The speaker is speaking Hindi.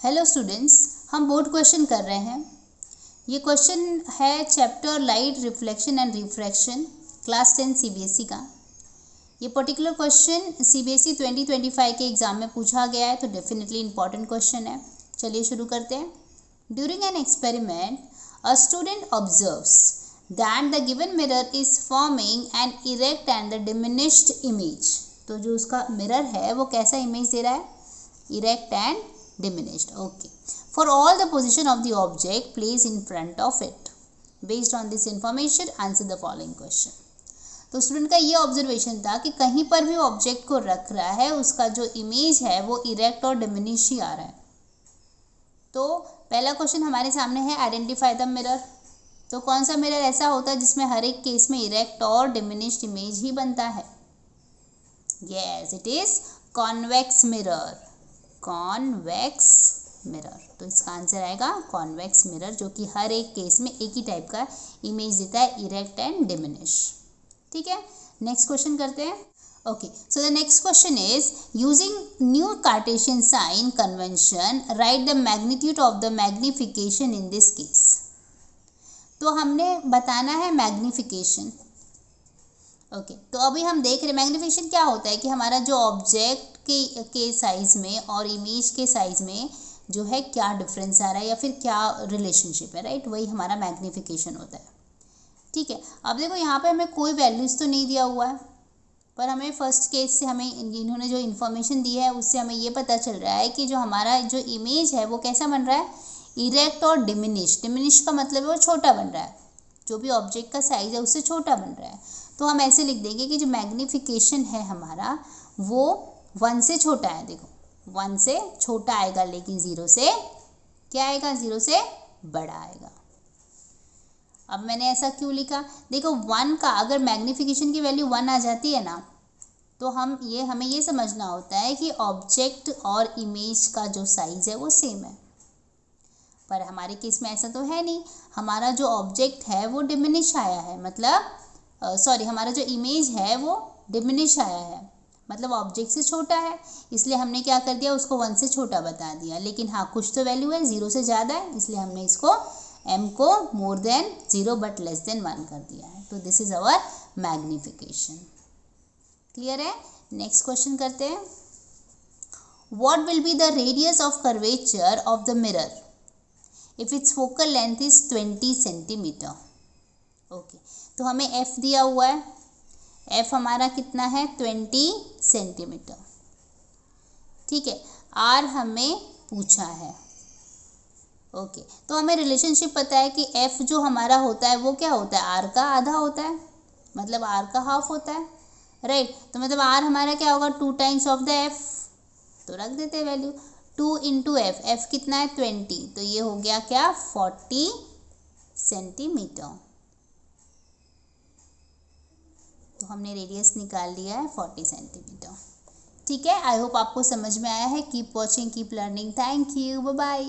हेलो स्टूडेंट्स, हम बोर्ड क्वेश्चन कर रहे हैं। ये क्वेश्चन है chapter light reflection and refraction, class 10 CBSE का। ये पर्टिकुलर क्वेश्चन सीबीएसई 2025 के एग्जाम में पूछा गया है, तो डेफिनेटली इंपॉर्टेंट क्वेश्चन है। चलिए शुरू करते हैं। During an experiment a student observes that the given mirror is forming an erect and the diminished image. तो जो उसका मिरर है वो कैसा इमेज दे रहा है? Erect and diminished. Okay, for all the position of the object placed in front of it. Based on this information answer the following question. तो स्टूडेंट का ये ऑब्जर्वेशन था कि कहीं पर भी ऑब्जेक्ट को रख रहा है, उसका जो इमेज है वो इरेक्ट और डिमिनिश ही आ रहा है। तो पहला क्वेश्चन हमारे सामने है, आइडेंटिफाई द मिरर। तो कौन सा मिरर ऐसा होता है जिसमें हर एक केस में इरेक्ट और डिमिनिश्ड इमेज ही बनता है? Yes, it is convex mirror. Convex mirror, तो इसका आंसर आएगा कॉन्वेक्स मिरर, जो कि हर एक केस में एक ही टाइप का इमेज देता है, इरेक्ट एंड डिमिनिश। ठीक है, नेक्स्ट क्वेश्चन करते हैं। Okay, so the next question is using new Cartesian sign convention write the magnitude of the magnification in this case. तो हमने बताना है मैग्निफिकेशन। ओके, तो अभी हम देख रहे मैग्निफिकेशन क्या होता है कि हमारा जो ऑब्जेक्ट के साइज में और इमेज के साइज में जो है क्या डिफरेंस आ रहा है या फिर क्या रिलेशनशिप है, राइट? वही हमारा मैग्निफिकेशन होता है। ठीक है, अब देखो यहाँ पे हमें कोई वैल्यूज़ तो नहीं दिया हुआ है, पर हमें फर्स्ट केस से हमें इन्होंने जो इन्फॉर्मेशन दी है उससे हमें ये पता चल रहा है कि जो हमारा जो इमेज है वो कैसा बन रहा है? इरेक्ट और डिमिनिश। डिमिनिश का मतलब है वो छोटा बन रहा है, जो भी ऑब्जेक्ट का साइज है उससे छोटा बन रहा है। तो हम ऐसे लिख देंगे कि जो मैग्निफिकेशन है हमारा वो 1 से छोटा है। देखो 1 से छोटा आएगा, लेकिन 0 से क्या आएगा? 0 से बड़ा आएगा। अब मैंने ऐसा क्यों लिखा? देखो 1 का अगर मैग्निफिकेशन की वैल्यू 1 आ जाती है ना, तो हमें ये समझना होता है कि ऑब्जेक्ट और इमेज का जो साइज है वो सेम है। पर हमारे केस में ऐसा तो है नहीं, हमारा जो ऑब्जेक्ट है वो डिमिनिश आया है, मतलब हमारा जो इमेज है वो डिमिनिश आया है, मतलब ऑब्जेक्ट से छोटा है, इसलिए हमने क्या कर दिया? उसको 1 से छोटा बता दिया। लेकिन हाँ, कुछ तो वैल्यू है, 0 से ज़्यादा है, इसलिए हमने इसको m को more than 0 but less than 1 कर दिया है। तो this is our magnification. Clear है? नेक्स्ट क्वेश्चन करते हैं। What will be the radius of curvature of the mirror if it's focal length is 20 centimetre? Okay, तो हमें f दिया हुआ है, f हमारा कितना है? 20 सेंटीमीटर। ठीक है, r हमें पूछा है। ओके, तो हमें रिलेशनशिप पता है कि f जो हमारा होता है वो क्या होता है? r का आधा होता है, मतलब r का हाफ होता है, राइट? तो मतलब r हमारा क्या होगा? 2 टाइम्स ऑफ द f। तो रख देते हैं वैल्यू 2 इंटू f। f कितना है? 20, तो ये हो गया क्या? 40 सेंटीमीटर। तो हमने रेडियस निकाल लिया है 40 सेंटीमीटर। ठीक है, आई होप आपको समझ में आया है। Keep watching, keep learning. Thank you, bye bye.